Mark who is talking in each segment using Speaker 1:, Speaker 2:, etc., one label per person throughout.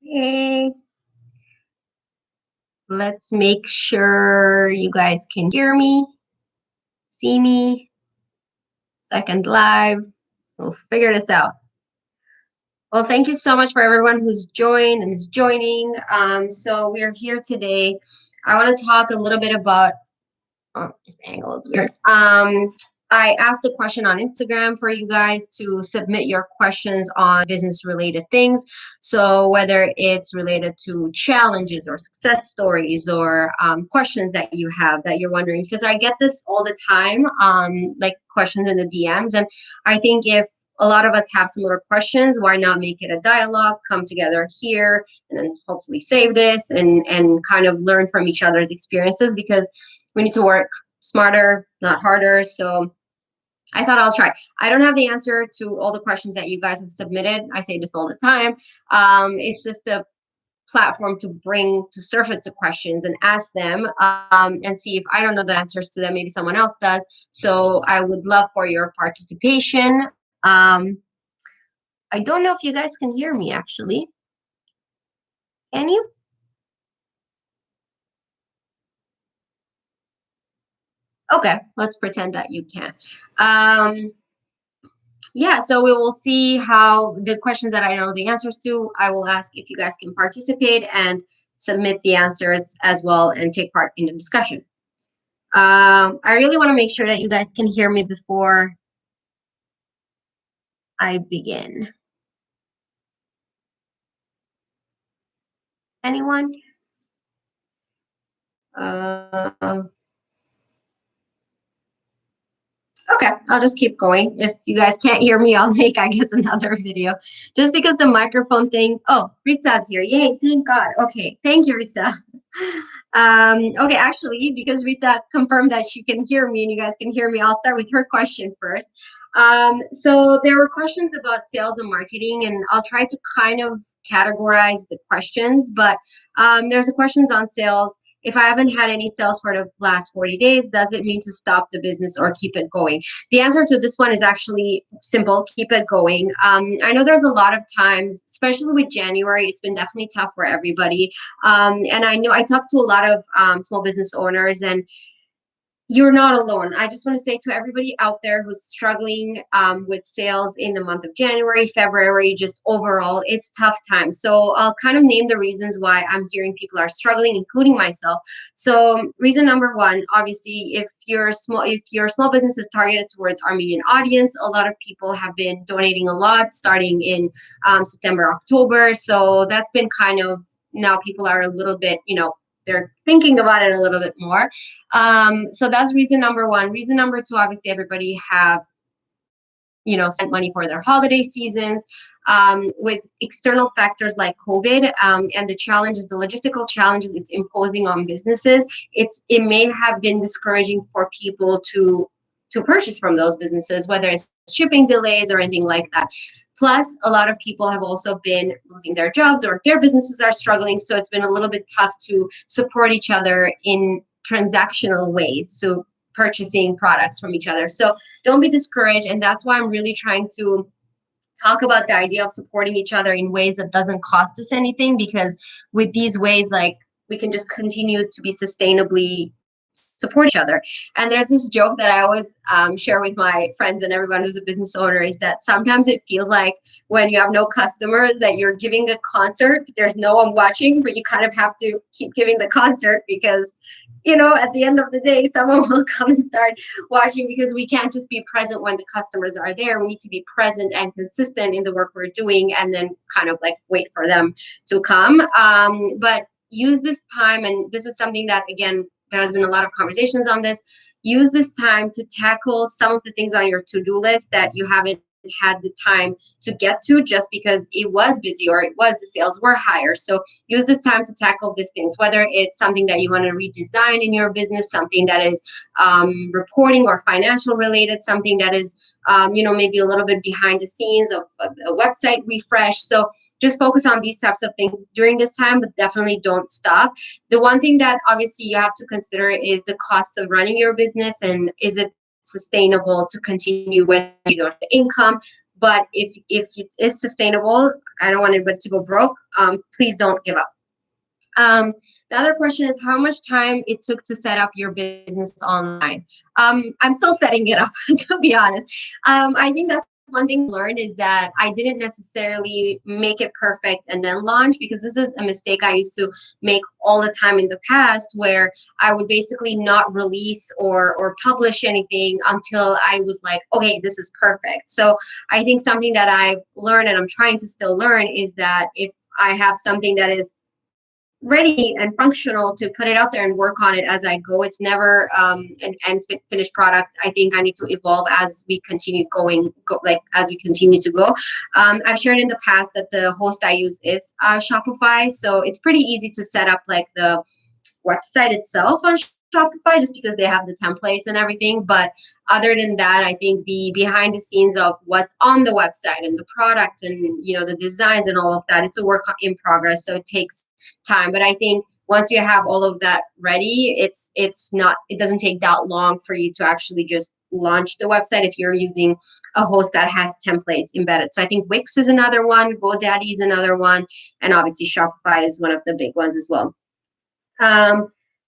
Speaker 1: Hey, let's make sure you guys can hear me, see me, second live. We'll figure this out. Well, thank you so much for everyone who's joined and is joining. So we are here today. I want to talk a little bit about this angle is weird. I asked a question on Instagram for you guys to submit your questions on business related things. So whether it's related to challenges or success stories or questions that you have that you're wondering, because I get this all the time, like questions in the DMs. And I think if a lot of us have similar questions, why not make it a dialogue, come together here, and then hopefully save this and kind of learn from each other's experiences, because we need to work smarter, not harder. So I thought I'll try. I don't have the answer to all the questions that you guys have submitted. I say this all the time. It's just a platform to bring to surface the questions and ask them, and see if I don't know the answers to them, maybe someone else does. So I would love for your participation. I don't know if you guys can hear me actually. Can you? Okay, let's pretend that you can. Yeah, so we will see how the questions that I know the answers to, I will ask if you guys can participate and submit the answers as well and take part in the discussion. I really want to make sure that you guys can hear me before I begin. Anyone? Uh, Okay, I'll just keep going. If you guys can't hear me, I'll make, I guess, another video. Just because the microphone thing. Oh, Rita's here. Yay, thank God. Okay, thank you, Rita. Okay, actually, because Rita confirmed that she can hear me and you guys can hear me, I'll start with her question first. So there were questions about sales and marketing, and I'll try to kind of categorize the questions, but there's the questions on sales. If I haven't had any sales for the last 40 days, does it mean to stop the business or keep it going? The answer to this one is actually simple: keep it going. I know there's a lot of times, especially with January, it's been definitely tough for everybody. And I know I talked to a lot of small business owners, and you're not alone. I just want to say to everybody out there who's struggling with sales in the month of January, February, just overall, it's tough times. So I'll kind of name the reasons why I'm hearing people are struggling, including myself. So reason number one, obviously, if your small business is targeted towards Armenian audience, a lot of people have been donating a lot starting in September, October. So that's been kind of, now people are a little bit, they're thinking about it a little bit more. So that's reason number one. Reason number two, obviously, everybody have, spent money for their holiday seasons. With external factors like COVID, and the challenges, the logistical challenges it's imposing on businesses, it may have been discouraging for people to purchase from those businesses, whether it's shipping delays or anything like that. Plus, a lot of people have also been losing their jobs or their businesses are struggling. So it's been a little bit tough to support each other in transactional ways. So purchasing products from each other. So don't be discouraged. And that's why I'm really trying to talk about the idea of supporting each other in ways that doesn't cost us anything, because with these ways, like, we can just continue to be sustainably support each other. And there's this joke that I always share with my friends and everyone who's a business owner, is that sometimes it feels like when you have no customers that you're giving a concert, there's no one watching, but you kind of have to keep giving the concert because at the end of the day, someone will come and start watching, because we can't just be present when the customers are there. We need to be present and consistent in the work we're doing, and then kind of like wait for them to come. But use this time, and this is something that, again, there has been a lot of conversations on this. Use this time to tackle some of the things on your to-do list that you haven't had the time to get to, just because it was busy or the sales were higher. So use this time to tackle these things, whether it's something that you want to redesign in your business, something that is reporting or financial related, something that is maybe a little bit behind the scenes of a website refresh. So just focus on these types of things during this time, but definitely don't stop. The one thing that obviously you have to consider is the cost of running your business, and is it sustainable to continue with the income. But if it is sustainable, I don't want anybody to go broke. Please don't give up. The other question is how much time it took to set up your business online. I'm still setting it up, to be honest. I think that's one thing I learned is that I didn't necessarily make it perfect and then launch, because this is a mistake I used to make all the time in the past, where I would basically not release or publish anything until I was like, okay, this is perfect. So I think something that I've learned and I'm trying to still learn is that if I have something that is ready and functional, to put it out there and work on it as I go. It's never finished product. I think I need to evolve as we continue as we continue to go. I've shared in the past that the host I use is Shopify, so it's pretty easy to set up like the website itself on Shopify, just because they have the templates and everything. But other than that, I think the behind the scenes of what's on the website and the products and the designs and all of that, it's a work in progress. So it takes time. But I think once you have all of that ready, it doesn't take that long for you to actually just launch the website if you're using a host that has templates embedded. So I think Wix is another one, GoDaddy is another one, and obviously Shopify is one of the big ones as well.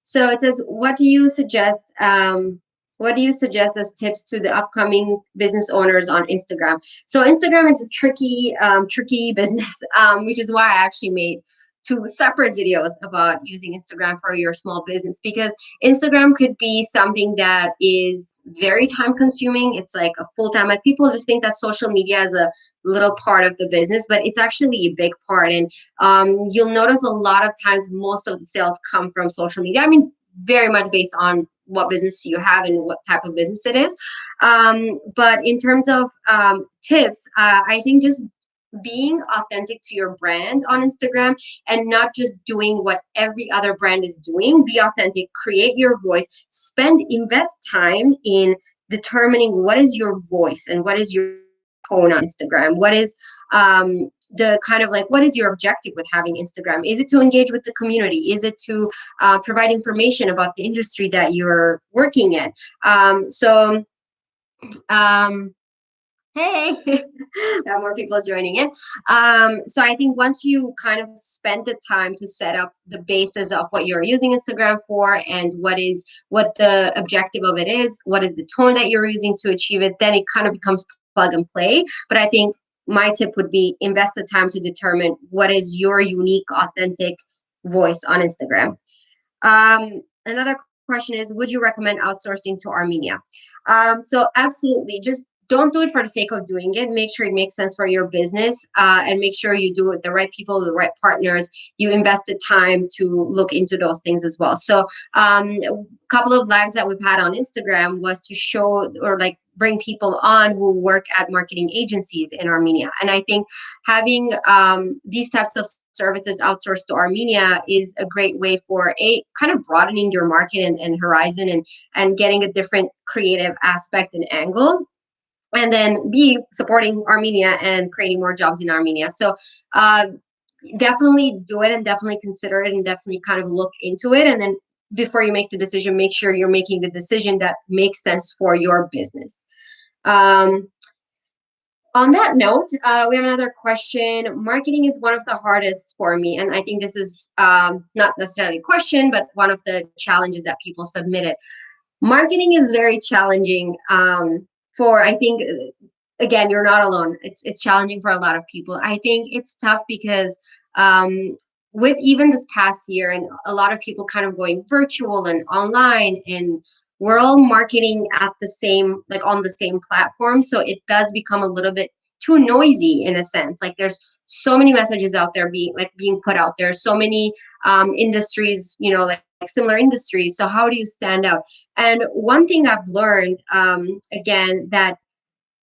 Speaker 1: So it says, what do you suggest? What do you suggest as tips to the upcoming business owners on Instagram? So Instagram is a tricky business, which is why I actually made two separate videos about using Instagram for your small business, because Instagram could be something that is very time consuming. It's like a full time, like people just think that social media is a little part of the business, but it's actually a big part. And you'll notice a lot of times most of the sales come from social media. I mean, very much based on what business you have and what type of business it is. But in terms of tips, I think just being authentic to your brand on Instagram and not just doing what every other brand is doing. Be authentic, create your voice, invest time in determining what is your voice and what is your tone on Instagram. What is the kind of like, what is your objective with having Instagram? Is it to engage with the community? Is it to provide information about the industry that you're working in? Hey, we have more people joining in. So I think once you kind of spend the time to set up the basis of what you're using Instagram for and what the objective of it is, what is the tone that you're using to achieve it, then it kind of becomes plug and play. But I think my tip would be invest the time to determine what is your unique, authentic voice on Instagram. Another question is, would you recommend outsourcing to Armenia? So absolutely, just don't do it for the sake of doing it. Make sure it makes sense for your business, and make sure you do it with the right people, the right partners. You invested time to look into those things as well. So a couple of lives that we've had on Instagram was to show or like bring people on who work at marketing agencies in Armenia. And I think having these types of services outsourced to Armenia is a great way for kind of broadening your market and horizon and getting a different creative aspect and angle. And then B, supporting Armenia and creating more jobs in Armenia. So definitely do it and definitely consider it and definitely kind of look into it. And then before you make the decision, make sure you're making the decision that makes sense for your business. On that note, we have another question. Marketing is one of the hardest for me. And I think this is not necessarily a question, but one of the challenges that people submitted. Marketing is very challenging I think, again, you're not alone. It's challenging for a lot of people. I think it's tough because with even this past year and a lot of people kind of going virtual and online, and we're all marketing at the same, like on the same platform. So it does become a little bit too noisy in a sense. Like there's so many messages out there being put out there, so many industries, like similar industries. So how do you stand out? And one thing I've learned, again, that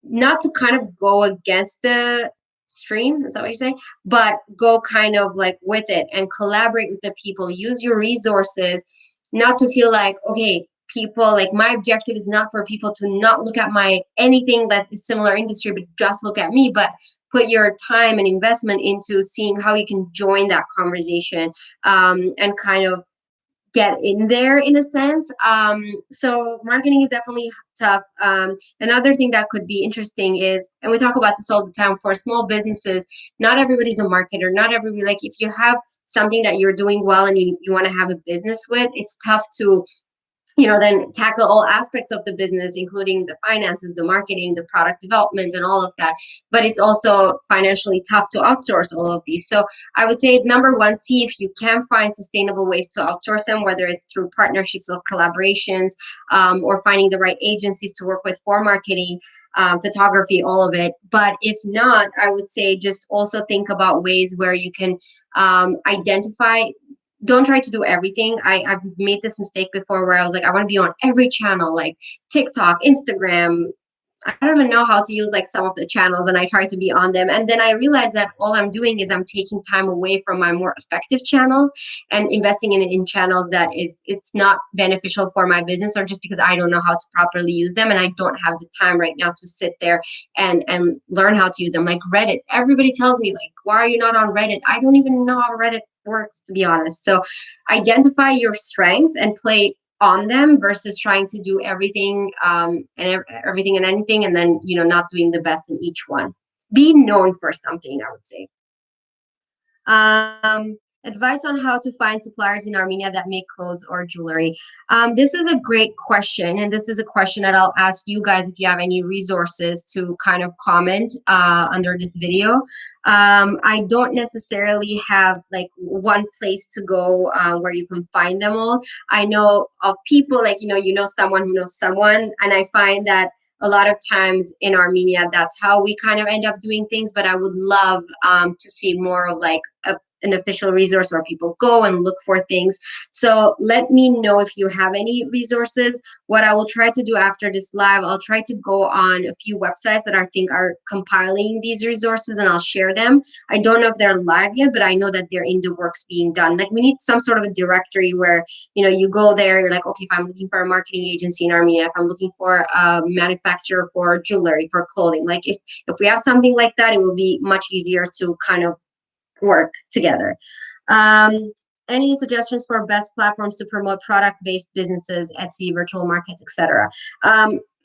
Speaker 1: not to kind of go against the stream, is that what you're saying? But go kind of like with it and collaborate with the people, use your resources, not to feel like, okay, people, like my objective is not for people to not look at anything that is similar industry, but just look at me, but put your time and investment into seeing how you can join that conversation, and kind of get in there in a sense. So marketing is definitely tough. Another thing that could be interesting is, and we talk about this all the time, for small businesses, not everybody's a marketer. Not everybody, like if you have something that you're doing well and you want to have a business with, it's tough to then tackle all aspects of the business, including the finances, the marketing, the product development, and all of that. But it's also financially tough to outsource all of these. So I would say, number one, see if you can find sustainable ways to outsource them, whether it's through partnerships or collaborations, or finding the right agencies to work with for marketing, photography, all of it. But if not, I would say just also think about ways where you can identify. Don't try to do everything. I've made this mistake before where I was like, I want to be on every channel, like TikTok, Instagram. I don't even know how to use like some of the channels, and I try to be on them. And then I realized that all I'm doing is I'm taking time away from my more effective channels and investing in channels that it's not beneficial for my business, or just because I don't know how to properly use them and I don't have the time right now to sit there and learn how to use them. Like Reddit. Everybody tells me like, why are you not on Reddit? I don't even know how Reddit works, to be honest. So identify your strengths and play on them versus trying to do everything, everything and anything, and then not doing the best in each one. Be known for something, I would say. Advice on how to find suppliers in Armenia that make clothes or jewelry. This is a great question, and this is a question that I'll ask you guys if you have any resources to kind of comment under this video. I don't necessarily have like one place to go where you can find them all. I know of people like, someone who knows someone, and I find that a lot of times in Armenia, that's how we kind of end up doing things. But I would love to see more of like an official resource where people go and look for things. So let me know if you have any resources. What I will try to do after this live, I'll try to go on a few websites that I think are compiling these resources, and I'll share them. I don't know if they're live yet, but I know that they're in the works being done. Like we need some sort of a directory where, you go there, you're like, okay, if I'm looking for a marketing agency in Armenia, if I'm looking for a manufacturer for jewelry, for clothing, like if we have something like that, it will be much easier to kind of work together. Any suggestions for best platforms to promote product-based businesses, Etsy, virtual markets, etc.?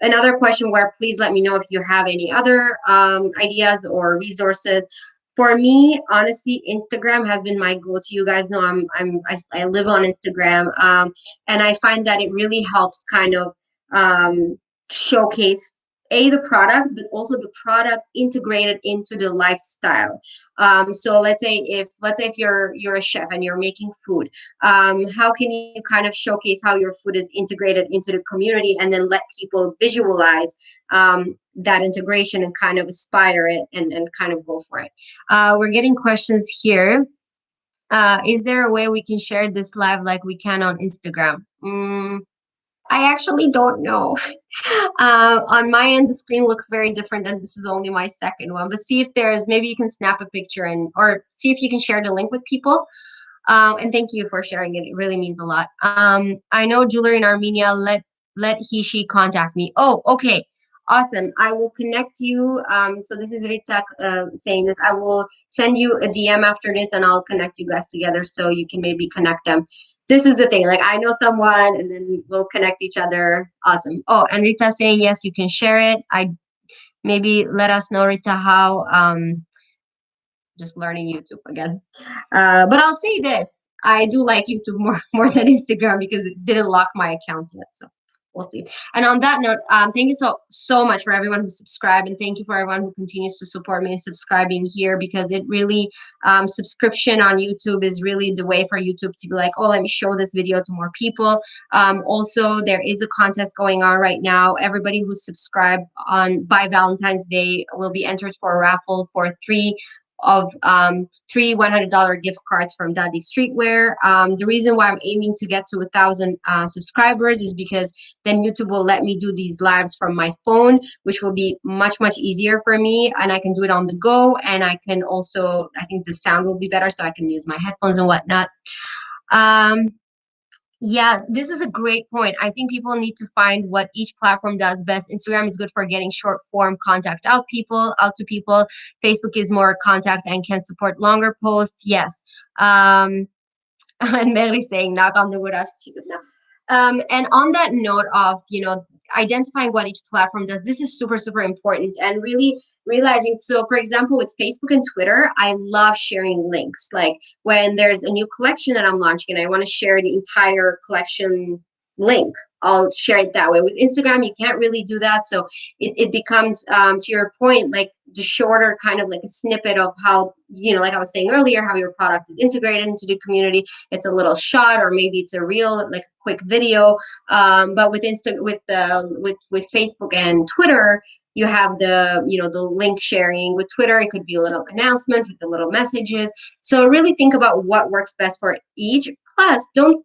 Speaker 1: Another question where please let me know if you have any other ideas or resources. For me, honestly, Instagram has been my go-to. You guys know I live on Instagram, and I find that it really helps kind of showcase the product, but also the product integrated into the lifestyle. So let's say if you're a chef and you're making food, how can you kind of showcase how your food is integrated into the community, and then let people visualize that integration and kind of aspire it and kind of go for it. We're getting questions here. Is there a way we can share this live like we can on Instagram? I actually don't know. On my end, the screen looks very different, and this is only my second one. But see if maybe you can snap a picture or see if you can share the link with people. And thank you for sharing it. It really means a lot. I know jewelry in Armenia. Let she contact me. Oh, okay. Awesome. I will connect you. So this is Rita saying this. I will send you a DM after this, and I'll connect you guys together so you can maybe connect them. This is the thing. Like I know someone, and then we'll connect each other. Awesome. Oh, and Rita saying yes, you can share it. Maybe let us know, Rita, how. Just learning YouTube again. But I'll say this. I do like YouTube more than Instagram because it didn't lock my account yet. So we'll see. And on that note, thank you so much for everyone who subscribed, and thank you for everyone who continues to support me and subscribing here, because it really subscription on YouTube is really the way for YouTube to be like, oh, let me show this video to more people. Also, there is a contest going on right now. Everybody who's subscribed by Valentine's Day will be entered for a raffle for three $100 gift cards from Daddy Streetwear. The reason why I'm aiming to get to 1,000 subscribers is because then YouTube will let me do these lives from my phone, which will be much easier for me, and I can do it on the go, and I can also, I think the sound will be better, so I can use my headphones and whatnot. Yes, this is a great point. I think people need to find what each platform does best. Instagram is good for getting short form contact out to people. Facebook is more contact and can support longer posts. Yes. And Mary saying, knock on the wood, ask what you could now. And on that note of, identifying what each platform does, this is super, super important, and really realizing. So, for example, with Facebook and Twitter, I love sharing links. Like when there's a new collection that I'm launching and I want to share the entire collection link, I'll share it that way. With Instagram, you can't really do that. So it becomes, to your point, like the shorter kind of like a snippet of how, like I was saying earlier, how your product is integrated into the community. It's a little shot, or maybe it's a real, like quick video. But with with Facebook and Twitter, you have the link sharing. With Twitter, it could be a little announcement with the little messages. So really think about what works best for each. Plus, don't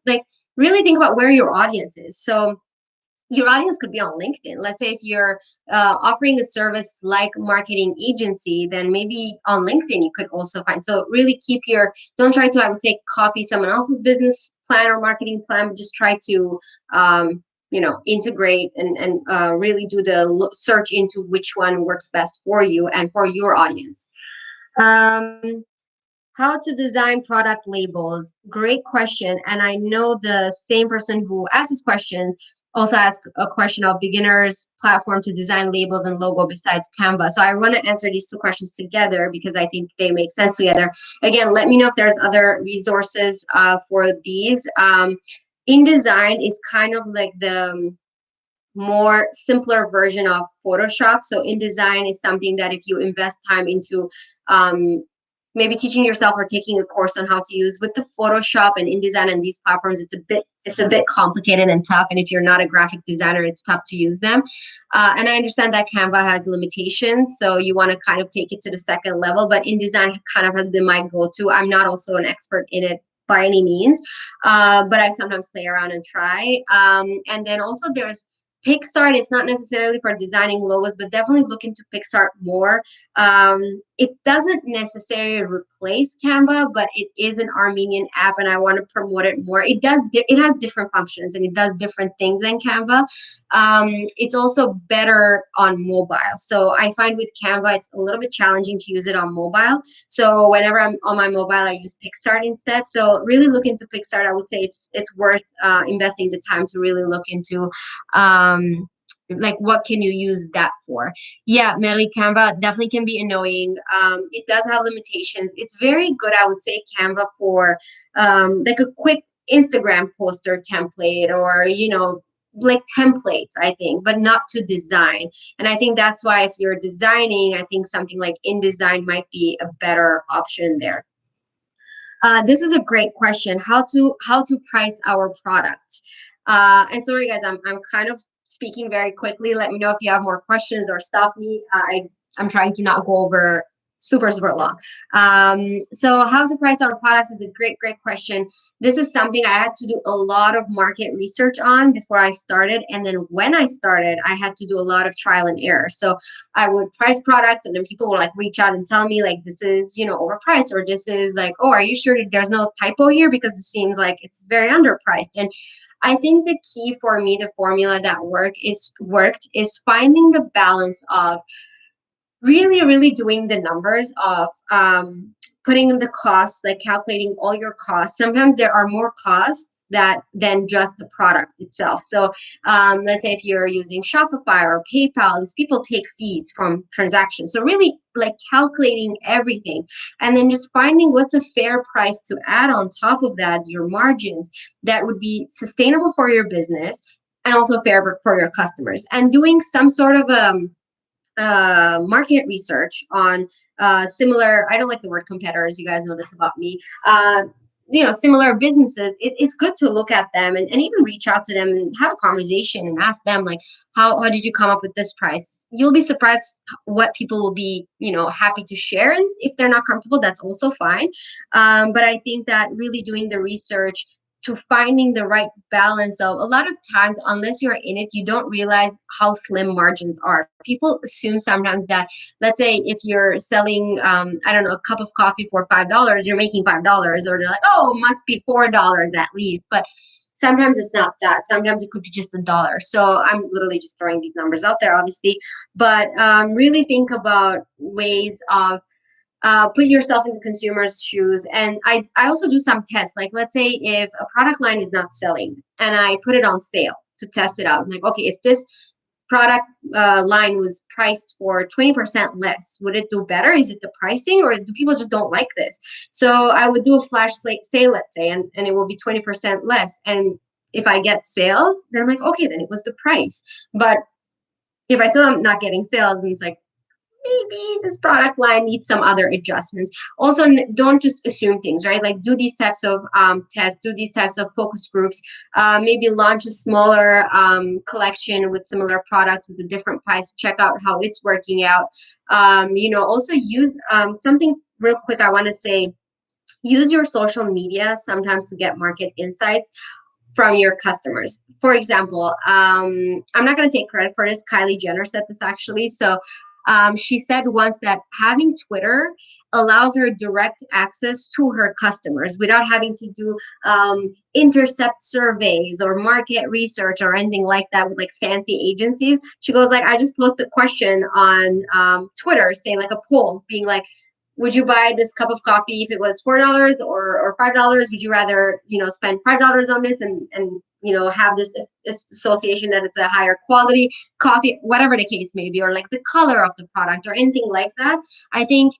Speaker 1: really think about where your audience is. So your audience could be on LinkedIn. Let's say if you're offering a service like marketing agency, then maybe on LinkedIn you could also find. So really don't try to, I would say, copy someone else's business plan or marketing plan, but just try to, integrate and really do the search into which one works best for you and for your audience. How to design product labels? Great question. And I know the same person who asked this question also asked a question of beginners platform to design labels and logo besides Canva. So I want to answer these two questions together because I think they make sense together. Again, let me know if there's other resources for these. InDesign is kind of like the more simpler version of Photoshop. So InDesign is something that if you invest time into, maybe teaching yourself or taking a course on how to use with the Photoshop and InDesign and these platforms, it's a bit complicated and tough. And if you're not a graphic designer, it's tough to use them. And I understand that Canva has limitations, so you want to kind of take it to the second level. But InDesign kind of has been my go-to. I'm not also an expert in it by any means, but I sometimes play around and try. And then also there's PicsArt. It's not necessarily for designing logos, but definitely look into PicsArt more. It doesn't necessarily replace Canva, but it is an Armenian app, and I want to promote it more. It has different functions and it does different things than Canva. It's also better on mobile. So I find with Canva, it's a little bit challenging to use it on mobile. So whenever I'm on my mobile, I use PicsArt instead. So really look into PicsArt. I would say it's worth investing the time to really look into. Like what can you use that for? Yeah, Mary, Canva definitely can be annoying. It does have limitations. It's very good, I would say, Canva for like a quick Instagram poster template, or like templates, I think, but not to design. And I think that's why if you're designing, I think something like InDesign might be a better option there. This is a great question. How to price our products? And sorry, guys, I'm kind of speaking very quickly. Let me know if you have more questions or stop me. I'm trying to not go over super, super long. So how to price our products is a great, great question. This is something I had to do a lot of market research on before I started. And then when I started, I had to do a lot of trial and error. So I would price products, and then people would like reach out and tell me like, this is, overpriced, or this is like, oh, are you sure that there's no typo here? Because it seems like it's very underpriced. And I think the key for me, the formula that worked is finding the balance of really, really doing the numbers of putting in the costs, like calculating all your costs. Sometimes there are more costs than just the product itself. So let's say if you're using Shopify or PayPal, these people take fees from transactions. So really like calculating everything and then just finding what's a fair price to add on top of that, your margins, that would be sustainable for your business and also fair for your customers, and doing some sort of market research on similar, I don't like the word competitors, you guys know this about me, similar businesses. It's good to look at them and even reach out to them and have a conversation and ask them like, how did you come up with this price? You'll be surprised what people will be happy to share, and if they're not comfortable, that's also fine. But I think that really doing the research to finding the right balance of, a lot of times, unless you're in it, you don't realize how slim margins are. People assume sometimes that, let's say if you're selling, I don't know, a cup of coffee for $5, you're making $5, or they're like, oh, it must be $4 at least. But sometimes it's not that. Sometimes it could be just $1. So I'm literally just throwing these numbers out there, obviously. But really think about ways of put yourself in the consumer's shoes. And I also do some tests. Like, let's say if a product line is not selling and I put it on sale to test it out. I'm like, okay, if this product line was priced for 20% less, would it do better? Is it the pricing, or do people just don't like this? So I would do a flash sale, let's say, and it will be 20% less. And if I get sales, then I'm like, okay, then it was the price. But if I still am not getting sales, then it's like, maybe this product line needs some other adjustments. Also, don't just assume things, right? Like, do these types of tests, do these types of focus groups, maybe launch a smaller collection with similar products with a different price, check out how it's working out. Also use something real quick. I want to say, use your social media sometimes to get market insights from your customers. For example, I'm not going to take credit for this. Kylie Jenner said this actually. So she said once that having Twitter allows her direct access to her customers without having to do intercept surveys or market research or anything like that with like fancy agencies. She goes like, I just post a question on Twitter, say like a poll, being like, would you buy this cup of coffee if it was $4 or $5? Would you rather, spend $5 on this and have this association that it's a higher quality coffee, whatever the case may be, or like the color of the product or anything like that? I think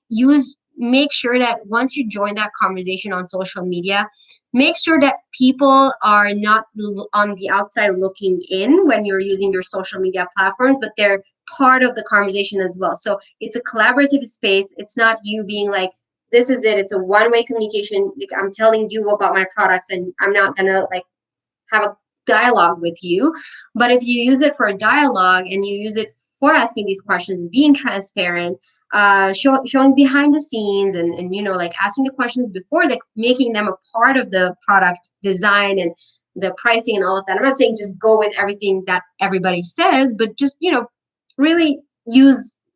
Speaker 1: make sure that once you join that conversation on social media, make sure that people are not on the outside looking in when you're using your social media platforms, but they're part of the conversation as well. So it's a collaborative space. It's not you being like, this is it. It's a one-way communication. Like, I'm telling you about my products and I'm not gonna like have a dialogue with you. But if you use it for a dialogue and you use it for asking these questions, being transparent, showing behind the scenes and like asking the questions before, like making them a part of the product design and the pricing and all of that. I'm not saying just go with everything that everybody says, but just really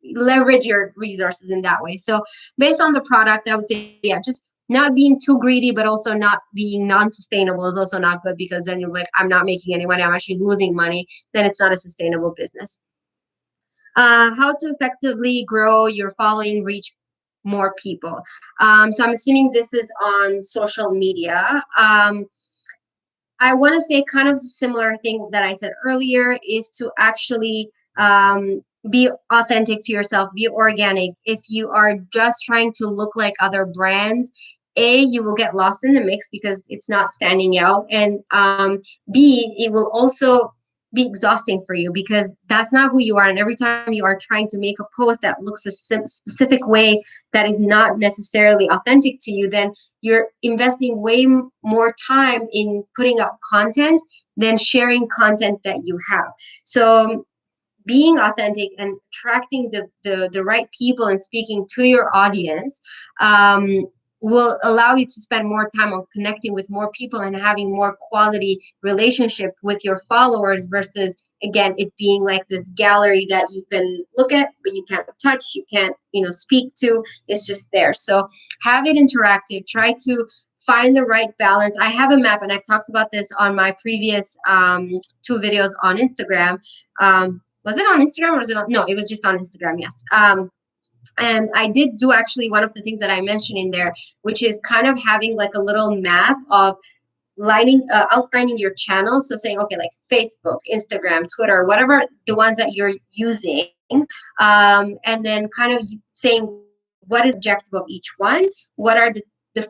Speaker 1: leverage your resources in that way. So based on the product, I would say, yeah, just not being too greedy, but also not being non-sustainable is also not good, because then you're like, I'm not making any money, I'm actually losing money. Then it's not a sustainable business. How to effectively grow your following, reach more people. So I'm assuming this is on social media. I want to say kind of a similar thing that I said earlier is to actually be authentic to yourself, be organic. If you are just trying to look like other brands, you will get lost in the mix because it's not standing out. And B, it will also be exhausting for you because that's not who you are. And every time you are trying to make a post that looks a specific way that is not necessarily authentic to you, then you're investing way more time in putting up content than sharing content that you have. So being authentic and attracting the right people and speaking to your audience will allow you to spend more time on connecting with more people and having more quality relationship with your followers versus, again, it being like this gallery that you can look at but you can't touch, you can't speak to. It's just there. So have it interactive. Try to find the right balance. I have a map, and I've talked about this on my previous 2 videos on Instagram. Was it on Instagram or was it on? No, it was just on Instagram. Yes. And I did do actually one of the things that I mentioned in there, which is kind of having like a little map of outlining your channels. So saying, okay, like Facebook, Instagram, Twitter, whatever the ones that you're using, and then kind of saying what is the objective of each one, what are the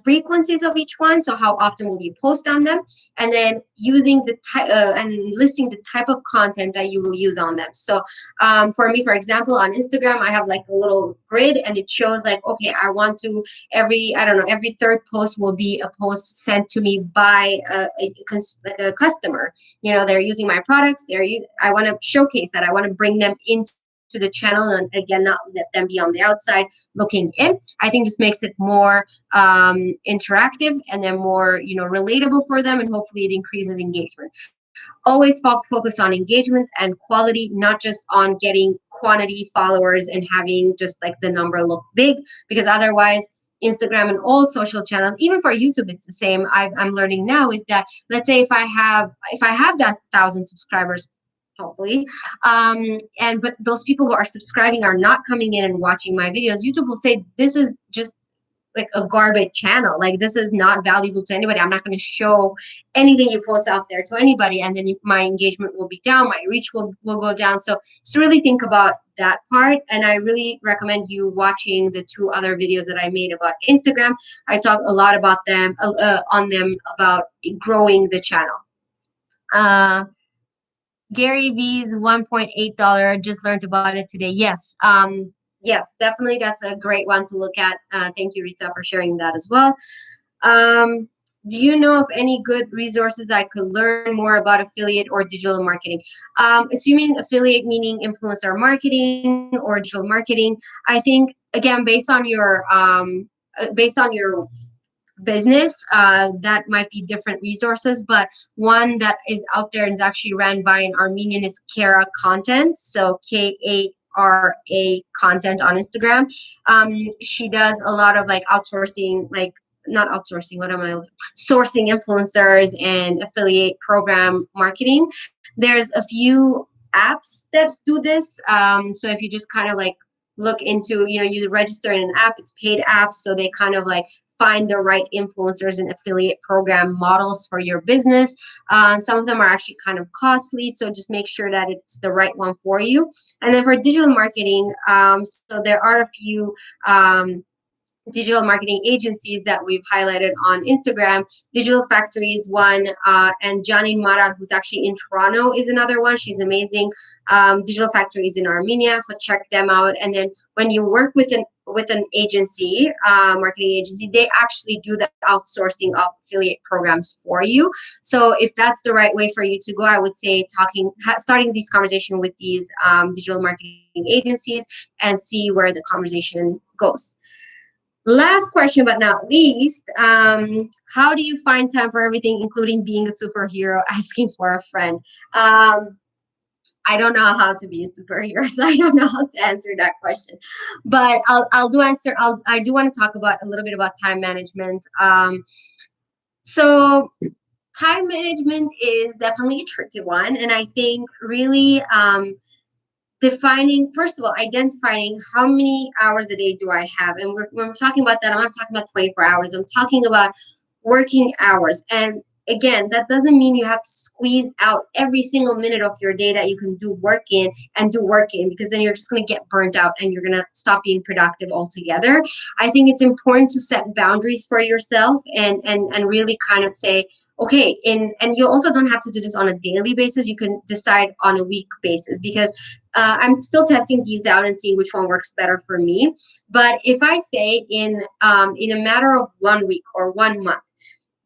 Speaker 1: frequencies of each one, so how often will you post on them, and then using the type and listing the type of content that you will use on them. So for me, for example, on Instagram, I have like a little grid and it shows like, okay, I want to every 3rd post will be a post sent to me by a customer. They're using my products. I want to showcase that. I want to bring them into the channel, and again, not let them be on the outside looking in. I think this makes it more interactive and then more relatable for them, and hopefully it increases engagement. Always focus on engagement and quality, not just on getting quantity followers and having just like the number look big, because otherwise Instagram and all social channels, even for YouTube, it's the same. I'm learning now is that, let's say if I have that 1,000 subscribers, hopefully. And but those people who are subscribing are not coming in and watching my videos. YouTube will say this is just like a garbage channel. Like this is not valuable to anybody. I'm not going to show anything you post out there to anybody, and then my engagement will be down, my reach will go down. So just really think about that part. And I really recommend you watching the 2 other videos that I made about Instagram. I talk a lot about them on them about growing the channel. Gary V's $1.8, just learned about it today. Yes. Yes, definitely. That's a great one to look at. Thank you, Rita, for sharing that as well. Do you know of any good resources I could learn more about affiliate or digital marketing? Assuming affiliate meaning influencer marketing or digital marketing, I think again based on your business, that might be different resources, but one that is out there and is actually ran by an Armenian is Kara Content, so Kara Content on Instagram. She does a lot of like outsourcing, like not outsourcing, what am I sourcing influencers and affiliate program marketing. There's a few apps that do this. So if you just kind of like look into, you register in an app, it's paid apps, so they kind of like find the right influencers and affiliate program models for your business. Some of them are actually kind of costly, so just make sure that it's the right one for you. And then for digital marketing, so there are a few digital marketing agencies that we've highlighted on Instagram. Digital Factory is one, and Janine Mara, who's actually in Toronto, is another one. She's amazing. Digital Factory is in Armenia, so check them out. And then when you work with an agency, marketing agency, they actually do the outsourcing of affiliate programs for you. So if that's the right way for you to go, I would say starting this conversation with these digital marketing agencies and see where the conversation goes. Last question, but not least, how do you find time for everything, including being a superhero, asking for a friend? I don't know how to be a superhero, so I don't know how to answer that question. But I do want to talk about a little bit about time management. So time management is definitely a tricky one, and I think really first of all, identifying how many hours a day do I have. And when we're talking about that, I'm not talking about 24 hours. I'm talking about working hours. And again, that doesn't mean you have to squeeze out every single minute of your day that you can do work in, because then you're just going to get burnt out and you're going to stop being productive altogether. I think it's important to set boundaries for yourself and really kind of say, okay, and you also don't have to do this on a daily basis. You can decide on a week basis, because I'm still testing these out and seeing which one works better for me. But if I say in a matter of 1 week or 1 month,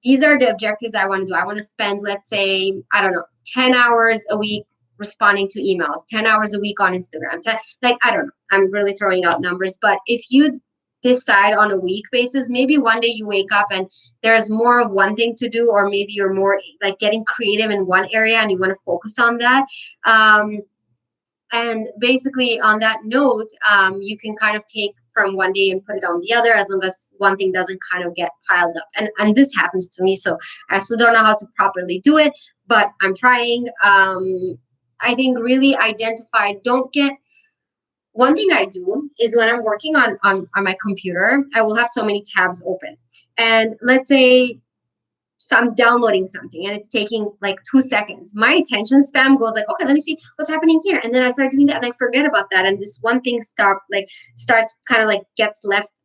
Speaker 1: these are the objectives I want to do. I want to spend, let's say, I don't know, 10 hours a week responding to emails, 10 hours a week on Instagram. I don't know. I'm really throwing out numbers. But if you decide on a week basis, maybe one day you wake up and there's more of one thing to do, or maybe you're more like getting creative in one area and you want to focus on that. And basically on that note, you can kind of take from one day and put it on the other, as long as one thing doesn't kind of get piled up. And this happens to me, so I still don't know how to properly do it, but I'm trying. I think really one thing I do is when I'm working on my computer, I will have so many tabs open. And let's say I'm downloading something and it's taking like 2 seconds. My attention span goes like, okay, let me see what's happening here. And then I start doing that and I forget about that. And this one thing starts kind of like gets left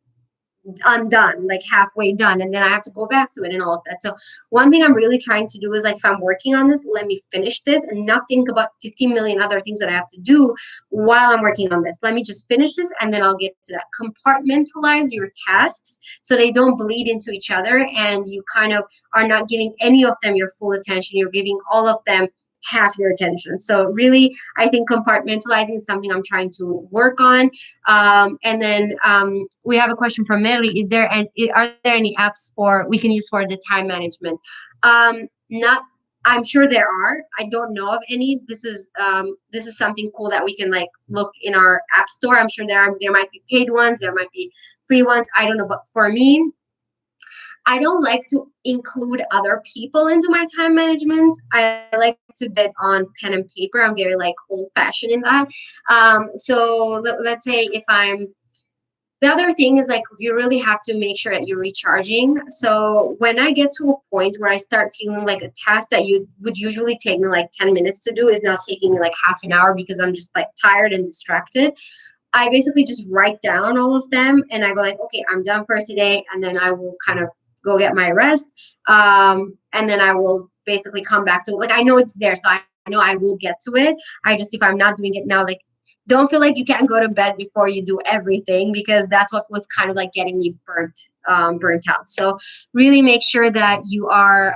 Speaker 1: undone, like halfway done, and then I have to go back to it and all of that. So one thing I'm really trying to do is, like, if I'm working on this, let me finish this and not think about 50 million other things that I have to do while I'm working on this. Let me just finish this and then I'll get to that. Compartmentalize your tasks so they don't bleed into each other and you kind of are not giving any of them your full attention. You're giving all of them half your attention. So really, I think compartmentalizing is something I'm trying to work on. And then we have a question from Mary. Are there any apps we can use for the time management? I'm sure there are. I don't know of any. This is something cool that we can like look in our app store. I'm sure there might be paid ones, there might be free ones. I don't know, but for me, I don't like to include other people into my time management. I like to get on pen and paper. I'm very like old fashioned in that. So let's say if I'm the other thing is like you really have to make sure that you're recharging. So when I get to a point where I start feeling like a task that you would usually take me like 10 minutes to do is now taking me like half an hour because I'm just like tired and distracted. I basically just write down all of them and I go like, okay, I'm done for today. And then I will kind of go get my rest. And then I will basically come back to it. Like I know it's there, so I know I will get to it. I just, if I'm not doing it now, like don't feel like you can't go to bed before you do everything, because that's what was kind of like getting me burnt out. So really make sure that you are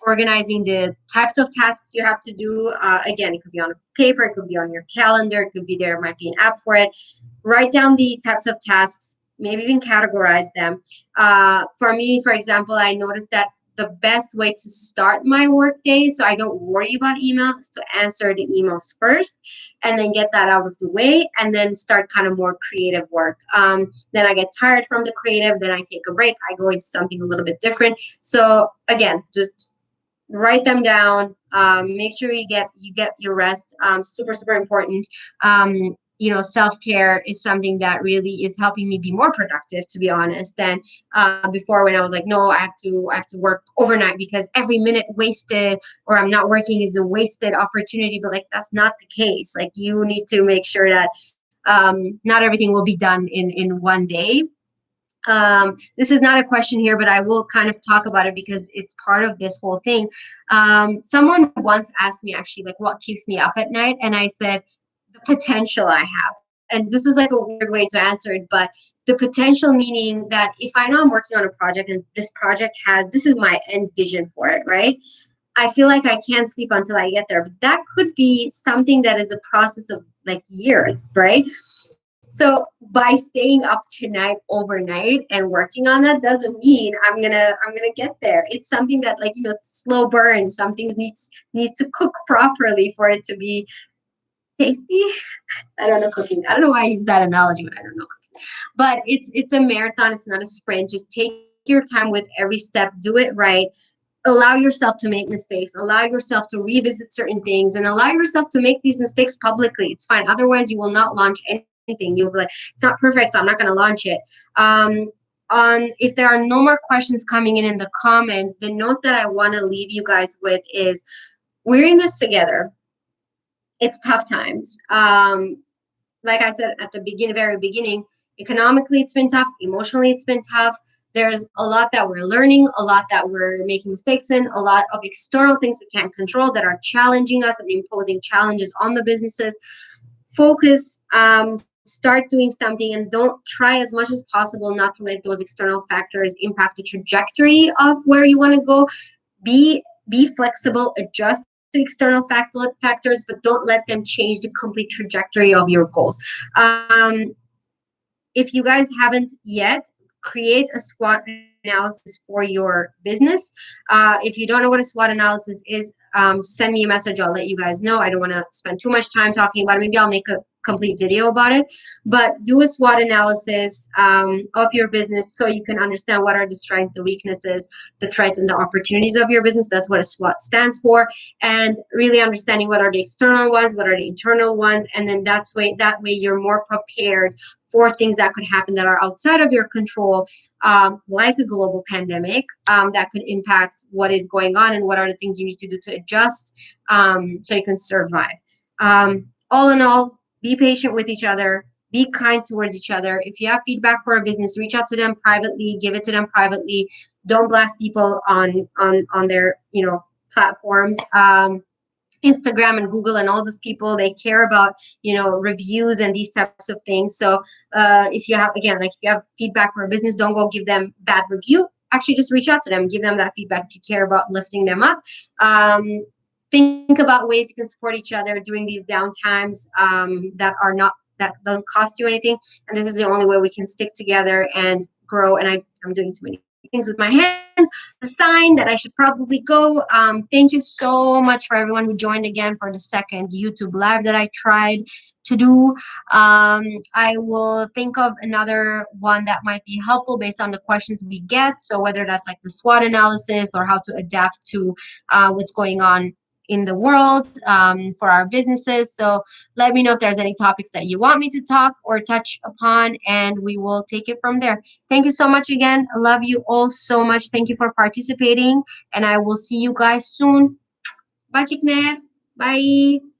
Speaker 1: organizing the types of tasks you have to do. Again, it could be on a paper, it could be on your calendar, it could be, there might be an app for it. Write down the types of tasks, maybe even categorize them. For me, for example, I noticed that the best way to start my workday so I don't worry about emails is to answer the emails first and then get that out of the way and then start kind of more creative work. Then I get tired from the creative, then I take a break, I go into something a little bit different. So again, just write them down. Make sure you get your rest. Super important. Self-care is something that really is helping me be more productive, to be honest, than before, when I was like, no, I have to work overnight because every minute wasted or I'm not working is a wasted opportunity. But like that's not the case. Like you need to make sure that not everything will be done in one day. This is not a question here, but I will kind of talk about it because it's part of this whole thing. Someone once asked me actually, like, what keeps me up at night? And I said, the potential I have. And this is like a weird way to answer it, but the potential meaning that if I know I'm working on a project and this is my end vision for it, right? I feel like I can't sleep until I get there. But that could be something that is a process of like years, right? So by staying up tonight overnight and working on that doesn't mean I'm gonna get there. It's something that, like, slow burn. Some things needs to cook properly for it to be tasty. I don't know cooking. I don't know why I use that analogy when I don't know cooking. But it's a marathon, it's not a sprint. Just take your time with every step, do it right. Allow yourself to make mistakes, allow yourself to revisit certain things, and allow yourself to make these mistakes publicly. It's fine. Otherwise, you will not launch anything. You'll be like, it's not perfect, so I'm not going to launch it. On If there are no more questions coming in the comments, the note that I want to leave you guys with is we're in this together. It's tough times. Like I said at the very beginning, economically it's been tough, emotionally it's been tough. There's a lot that we're learning, a lot that we're making mistakes in, a lot of external things we can't control that are challenging us and imposing challenges on the businesses. Focus, start doing something, and don't try as much as possible not to let those external factors impact the trajectory of where you want to go. Be flexible, adjust to external factors, but don't let them change the complete trajectory of your goals. If you guys haven't yet, create a SWOT analysis for your business. If you don't know what a SWOT analysis is, send me a message. I'll let you guys know. I don't want to spend too much time talking about it. Maybe I'll make a complete video about it. But do a SWOT analysis of your business so you can understand what are the strengths, the weaknesses, the threats, and the opportunities of your business. That's what a SWOT stands for. And really understanding what are the external ones, what are the internal ones, and then that way you're more prepared for things that could happen that are outside of your control, like a global pandemic that could impact what is going on and what are the things you need to do to adjust so you can survive. All in all, be patient with each other. Be kind towards each other. If you have feedback for a business, reach out to them privately. Give it to them privately. Don't blast people on their platforms. Instagram and Google and all these people, they care about reviews and these types of things. So if you have feedback for a business, don't go give them bad review. Actually, just reach out to them, give them that feedback if you care about lifting them up. Think about ways you can support each other during these downtimes that don't cost you anything. And this is the only way we can stick together and grow. And I'm doing too many things with my hands, the sign that I should probably go. Thank you so much for everyone who joined again for the second YouTube live that I tried to do. I will think of another one that might be helpful based on the questions we get. So whether that's like the SWOT analysis or how to adapt to what's going on in the world for our businesses. So let me know if there's any topics that you want me to talk or touch upon, and we will take it from there. Thank you so much again. I love you all so much. Thank you for participating, and I will see you guys soon. Bye, Chikner. Bye.